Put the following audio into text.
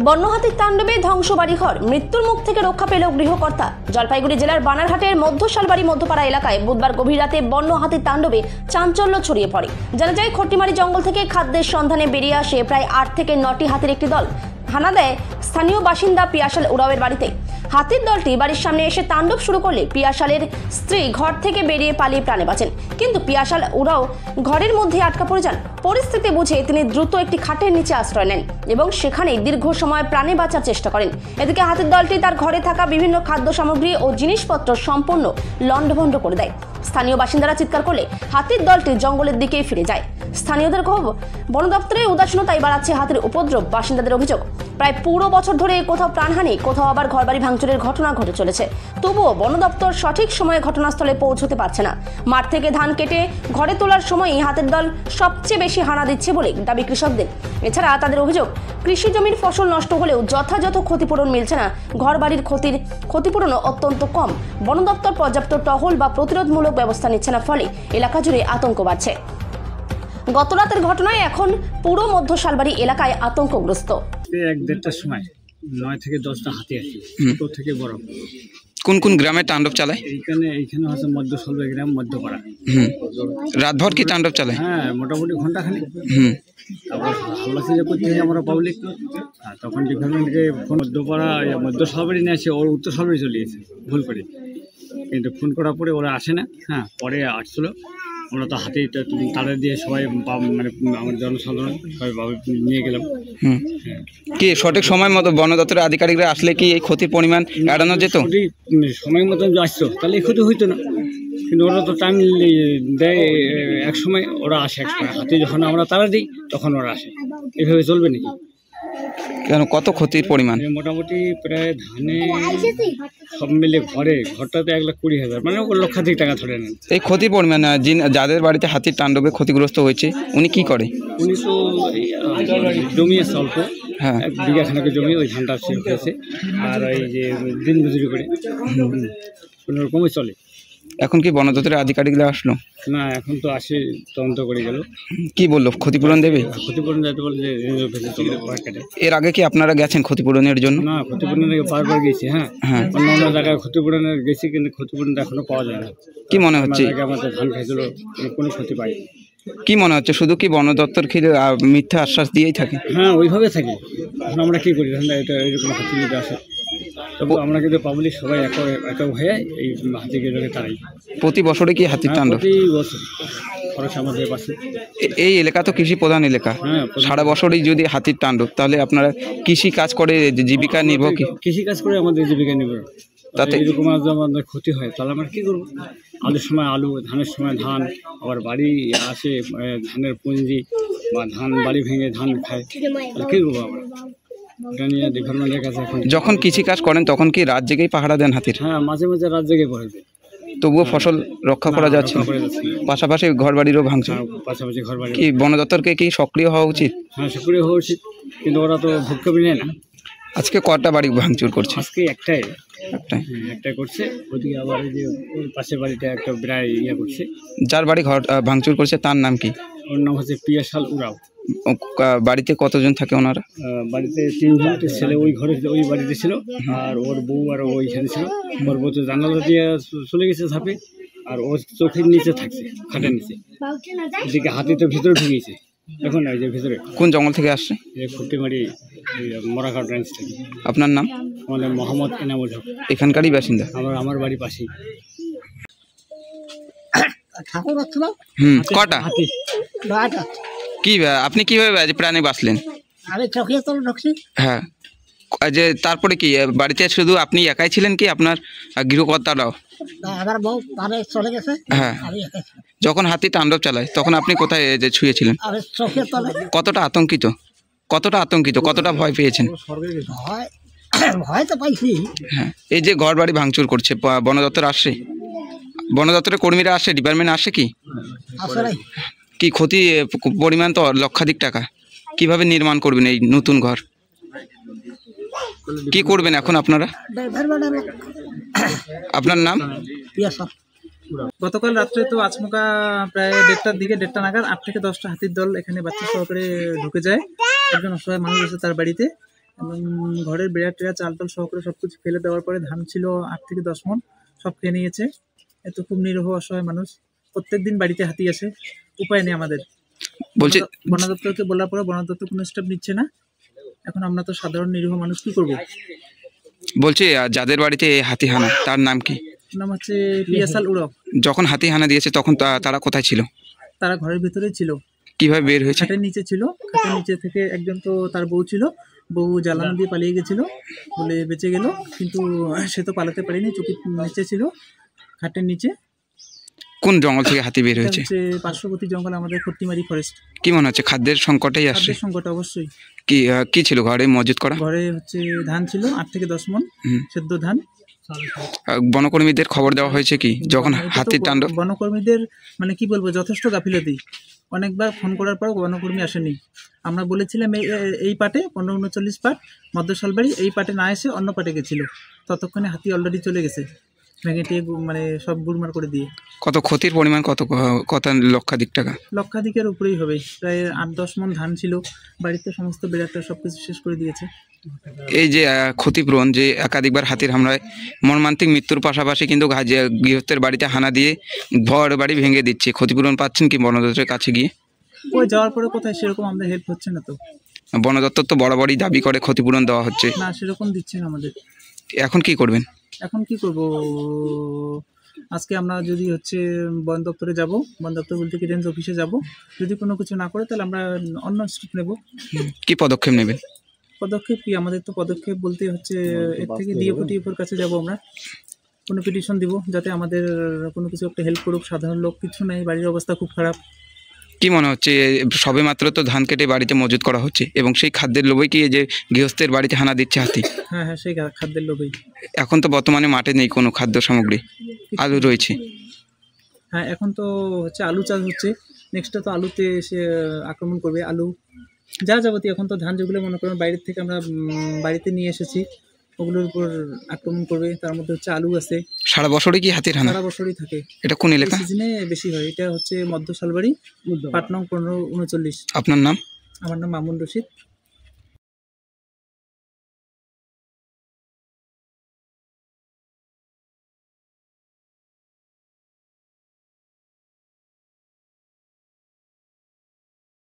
বন্য হাতির তাণ্ডবে ধ্বংস বাড়িঘর, মৃত্যুর মুখ থেকে রক্ষা পেল গৃহকর্তা। জলপাইগুড়ি জেলার বানারহাটের মধ্যশালবাড়ি মধ্যপাড়া এলাকায় বুধবার গভীর রাতে বন্য হাতির তাণ্ডবে চাঞ্চল্য ছড়িয়ে পড়ে। জানা যায়, খট্টিমারি জঙ্গল থেকে খাদ্যের সন্ধানে বেরিয়ে আসে প্রায় 8 থেকে 9টি হাতির একটি দল। হানা দেয় স্থানীয় বাসিন্দা পিয়াসাল উরাওয়ের বাড়িতে। হাতির দলটি বাড়ির সামনে এসে তাণ্ডব শুরু করলে পিয়াসালের স্ত্রী ঘর থেকে বেরিয়ে পালিয়ে প্রাণে বাঁচেন, কিন্তু পিয়াসাল উরাও ঘরের মধ্যে আটকা পড়ে যান। পরিস্থিতি বুঝে তিনি দ্রুত একটি খাটের নিচে আশ্রয় নেন এবং সেখানেই দীর্ঘ সময় প্রাণে বাঁচার চেষ্টা করেন। এদিকে হাতির দলটি তার ঘরে থাকা বিভিন্ন খাদ্য সামগ্রী ও জিনিসপত্র সম্পূর্ণ লণ্ডভণ্ড করে দেয়। স্থানীয় বাসিন্দারা চিৎকার করলে হাতির দলটি জঙ্গলের দিকে ফিরে যায়। স্থানীয়দের ক্ষোভ, বন দপ্তরের উদাসীনতাই বাড়াচ্ছে হাতির উপদ্রব। বাসিন্দাদের অভিযোগ, প্রায় পুরো বছর ধরে কোথাও প্রাণহানি, কোথাও আবার ঘরবাড়ি ভাঙচুরের ঘটনা ঘটে চলেছে। তবুও বন দপ্তর সঠিক সময়ে ঘটনাস্থলে পৌঁছতে পারছে না। মাঠ থেকে ধান কেটে ঘরে তোলার সময়ই হাতির দল সবচেয়ে বেশি হানা দিচ্ছে বলে দাবি কৃষকদের। এছাড়া তাদের অভিযোগ, কৃষি জমির ফসল নষ্ট হলেও যথাযথ ক্ষতিপূরণ মিলছে না। ঘরবাড়ির ক্ষতিপূরণও অত্যন্ত কম। বন দপ্তর পর্যাপ্ত টহল বা প্রতিরোধমূলক ব্যবস্থা নিচ্ছে না, ফলে এলাকা জুড়ে আতঙ্ক বাড়ছে। গত রাতের ঘটনায় এখন পুরো মধ্যশালবাড়ি এলাকায় আতঙ্কগ্রস্ত। 1-1.5টার সময় 9 থেকে 10টা হাতি আসে, ছোট থেকে বড়। কোন কোন গ্রামে তাণ্ডব চালায়? এইখানে হচ্ছে মধ্যশালবাড়ি গ্রাম, মধ্যপাড়া। রাতভর কি তাণ্ডব চালায়? হ্যাঁ, মোটামুটি ঘন্টাখানি। তারপর হাল্লাসি যে করতে আমরা পাবলিক, তখন ডিপার্টমেন্টকে ফোন, মধ্যশালবাড়ি নিয়ে আসে, ওর উত্তরশালবাড়ি চলে গেছে ভুল করে, কিন্তু ফোন করার পরে ওরা আসে না। হ্যাঁ, পরে আসছিল। আমরা তো হাতে তাদের দিয়ে সবাই, মানে আমার জনসাধারণ সবাই নিয়ে গেলাম। কি সঠিক সময় মতো বন দপ্তরের আধিকারিকরা আসলে কি এই ক্ষতির পরিমাণ এড়ানো যেত? সঠিক সময় মতো আসতো তাহলে এই ক্ষতি হইতো না, কিন্তু ওরা তো টাইম দেয়। এক সময় ওরা আসে, এক সময় হাতে যখন আমরা তারা দিই তখন ওরা আসে। এভাবে চলবে নাকি? কেন, কত ক্ষতির পরিমাণ? মোটামুটি প্রায় ধানে সব মিলে ঘরটাতে 1,20,000, মানে 1,00,000 টাকা ধরে নেন। এই ক্ষতির পরিমাণ, যাদের বাড়িতে হাতির তাণ্ডবে ক্ষতিগ্রস্ত হয়েছে উনি কি করে? উনি তো জমি আছে অল্প, 1 বিঘা খানেকের জমি, ওই ধানটা হয়েছে। আর ওই যে দিন মজুরি করে কোনোরকমই চলে। এখন কি বন দপ্তরের আধিকারিকরা আসলো? না, এখন তো আসে, তদন্ত করে গেল। কি বললো, ক্ষতিপূরণ দেবে? ক্ষতিপূরণ যাতে বলে যে এর আগে কি আপনারা গেছেন ক্ষতিপূরণের জন্য? না, ক্ষতিপূরণের বারবার গেছি। হ্যাঁ, অন্য জায়গায় ক্ষতিপূরণের গেছি, কিন্তু ক্ষতিপূরণটা এখনো পাওয়া যায় না। কি মনে হচ্ছে? আমাদের ধান খাইছিল, কোনো ক্ষতি পাইনি। কি মনে হচ্ছে, শুধু কি বন দপ্তর খেলে মিথ্যা আশ্বাস দিয়েই থাকে? হ্যাঁ, ওইভাবে থাকে। এখন আমরা কি করি, এটা এরকম হাতি যদি আসে, তবু আমরা কিন্তু পাবলিক সবাই একা হয়ে এই হাতিগুলোকে তাড়াই। প্রতি বছরে কি হাতির তাণ্ডব? প্রতি বছর খরচ আমাদের পাশে। এই এলাকা তো কৃষি প্রধান এলাকা। সারা বছরই যদি হাতির তাণ্ডব, তাহলে আপনারা কৃষি কাজ করে জীবিকা নির্ভর? কৃষি কাজ করে আমাদের জীবিকা নির্ভর। তাতে এরকম আমাদের ক্ষতি হয়, তাহলে আমরা কি করবো? আলুর সময় আলু, ধানের সময় ধান, আবার বাড়ি আসে ধানের পুঁজি বা ধান বাড়ি ভেঙে ধান খায়, তাহলে কি করবো আমরা? যখন কৃষি কাজ করেন তখন কি রাত জেগেই পাহারা দেন হাতির? হ্যাঁ, মাঝে মাঝে রাত জেগে পড়ে যায়, তবুও ফসল রক্ষা করা যাচ্ছে না। পাশাপাশি ঘর বাড়িরও ভাঙছে। পাশাপাশি ঘর বাড়ি। কি বন দপ্তরকে কি সক্রিয় হওয়া উচিত? হ্যাঁ, সক্রিয় হওয়া উচিত, কিন্তু ওরা তো ভুক্তভোগী নেয় না। আজকে কটা বাড়ি ভাঙচুর করছে? আজকে একটাই করছে। ওদিকে আবার এই যে পাশের বাড়িটা একটা প্রায় করছে। যার বাড়ি ঘর ভাঙচুর করছে তার নাম কি? ওর নাম হচ্ছে পিয়াসাল উরাও। বাড়িতে কতজন থাকে ওনারা? বাড়িতে 3 জন ছেলে, ওই ঘরে ওই বাড়িতে ছিল, আর ওর বউ আর ওইখানে ছিল। ওর বউ তো জানালা দিয়ে চলে গেছে ঝাঁপে, আর ওর চোখের নিচে থাকছে, খাটের নিচে। এদিকে হাতি তো ভিতরে ঢুকেছে এখন, এই যে ভিতরে। কোন জঙ্গল থেকে আসছে? খট্টিমারি মরাঘাট রেঞ্জ থেকে। আপনার নাম? আমাদের মোহাম্মদ এনামুল হক, এখানকারই বাসিন্দা। আমার বাড়ি পাশেই। কটা? কি আপনি কিভাবে প্রাণে বাঁচলেন? আমি চোখে তো ঢুকছি। হ্যাঁ, যে তারপরে কি বাড়িতে শুধু আপনি একাই ছিলেন কি আপনার গৃহকর্তারাও? আমার বউ চলে গেছে। হ্যাঁ, যখন হাতি তাণ্ডব চালায় তখন আপনি কোথায় শুয়েছিলেন? কতটা আতঙ্কিত, কতটা ভয় পেয়েছেন? ভয় তো পাইছি। হ্যাঁ, এই যে ঘর বাড়ি ভাঙচুর করছে, বন দপ্তর আসছে? বন দপ্তরের কর্মীরা আসে, ডিপার্টমেন্ট আসে কি? কি ক্ষতি পরিমাণ তো লক্ষাধিক টাকা, কিভাবে নির্মাণ করবেন এই নতুন ঘর? কি করবেন এখন আপনারা? আপনার নাম? গতকাল রাত্রে তো আচমকা প্রায় 1:30 নাগাদ 8 থেকে 10টা হাতির দল এখানে বাচ্চা সহকারে ঢুকে যায়। একজন অসহায় মানুষ আছে তার বাড়িতে, এবং ঘরের বেড়া টেরা চাল টাল সহকারে সব কিছু ফেলে দেওয়ার পরে ধান ছিল 8 থেকে 10 মণ, সব খেয়ে নিয়েছে। এত খুব নিরীহ অসহায় মানুষ। প্রত্যেকদিন বাড়িতে হাতি আসে, উপায় নেই আমাদের। বলছি বন দপ্তরকে বলার পরে বন দপ্তর কোনো স্টেপ নিচ্ছে না। এখন আমরা তো সাধারণ নিরীহ মানুষ, কি করবো? বলছি যাদের বাড়িতে এই হাতি হানা তার নাম কি? নাম হচ্ছে পিয়াসাল উড়ক। যখন হাতি হানা দিয়েছে তখন তারা কোথায় ছিল? তারা ঘরের ভিতরেই ছিল, কিভাবে বের হয়েছে? খাটের নিচে ছিল। খাটের নিচে থেকে একজন তো তার বউ ছিল, বউ জ্বালানো দিয়ে পালিয়ে গেছিল বলে বেঁচে গেল, কিন্তু সে তো পালাতে পারেনি, চোখের নিচে ছিল খাটের নিচে। কোন জঙ্গল থেকে হাতি বের এটা হয়েছে? হচ্ছে পার্শ্ববর্তী জঙ্গল, আমাদের খট্টিমারি ফরেস্ট। কি মনে হচ্ছে খাদ্যের সংকটেই আসছে? খাদ্যের সংকট অবশ্যই। কি ছিল ঘরে মজুত করা? ঘরে হচ্ছে ধান ছিল 8 থেকে 10 মণ সেদ্ধ ধান। বনকর্মীদের খবর দেওয়া হয়েছে কি যখন এটা তো হাতির তাণ্ডব? বনকর্মীদের মানে কি বলবো, যথেষ্ট গাফিলতি। অনেকবার ফোন করার পর বনকর্মী আসেনি। আমরা বলেছিলাম এই পাটে 15-39 পাট মধ্য শালবাড়ি, এই পাটে না এসে অন্য পাটে গেছিল। ততক্ষণে হাতি অলরেডি চলে গেছে, ভেঙে টিয়ে মানে সব গুড়মার করে দিয়ে। কত ক্ষতির পরিমাণ? কত লক্ষাধিক টাকা? লক্ষাধিকের উপরেই হবে। প্রায় 8-10 মণ ধান ছিল বাড়িতে, সমস্ত বেড়াটা সব কিছু শেষ করে দিয়েছে। এই যে ক্ষতিপূরণ, যে একাধিকবার হাতির হামলায় মর্মান্তিক মৃত্যুর পাশাপাশি কিন্তু গৃহস্থের বাড়িতে হানা দিয়ে ঘর বাড়ি ভেঙে দিচ্ছে, ক্ষতিপূরণ পাচ্ছেন কি বন দপ্তরের কাছে গিয়ে? ওই যাওয়ার পরে কোথায় সেরকম আমাদের হেল্প হচ্ছে না তো। বন দপ্তর তো বরাবরই দাবি করে ক্ষতিপূরণ দেওয়া হচ্ছে, না সেরকম দিচ্ছে না আমাদের। এখন কি করবেন? এখন কি করব, আজকে আমরা যদি হচ্ছে বন দপ্তরে যাব, বন দপ্তর বলতে কি রেঞ্জ অফিসে যাব। যদি কোনো কিছু না করে তাহলে আমরা অন্য স্টেপ নেব। কি পদক্ষেপ নেবেন? পদক্ষেপ কি, আমাদের তো পদক্ষেপ বলতে হচ্ছে এর থেকে ডিএফওর কাছে যাব আমরা, কোনো পিটিশন দিব যাতে আমাদের কোনো কিছু একটা হেল্প করুক। সাধারণ লোক কিছু নেই, বাড়ির অবস্থা খুব খারাপ। কি মনে হচ্ছে সবে মাত্র তো ধান কেটে বাড়িতে মজুত করা হচ্ছে এবং সেই খাদ্যের লোভেই কি এই যে গৃহস্থের বাড়িতে হানা দিচ্ছে হাতি? হ্যাঁ হ্যাঁ, সেই খাদ্যের লোভেই। এখন তো বর্তমানে মাঠে নেই কোনো খাদ্য সামগ্রী, আলু রয়েছে। হ্যাঁ, এখন তো হচ্ছে আলু চাষ হচ্ছে, নেক্সটে তো আলুতে এসে আক্রমণ করবে। আলু যা যাবতীয়, এখন তো ধান যেগুলো মনে করেন বাইরের থেকে আমরা বাড়িতে নিয়ে এসেছি, ওগুলোর উপর আক্রমণ করবে। তার মধ্যে হচ্ছে আলু আছে। সারা বছরই কি হাতির হানা? সারা বছরই থাকে। এটা কোন এলাকা? সিজনে বেশি হয়। এটা হচ্ছে মধ্য শালবাড়ি, পাট নং 1539। আপনার নাম? আমার নাম মামুন রশিদ।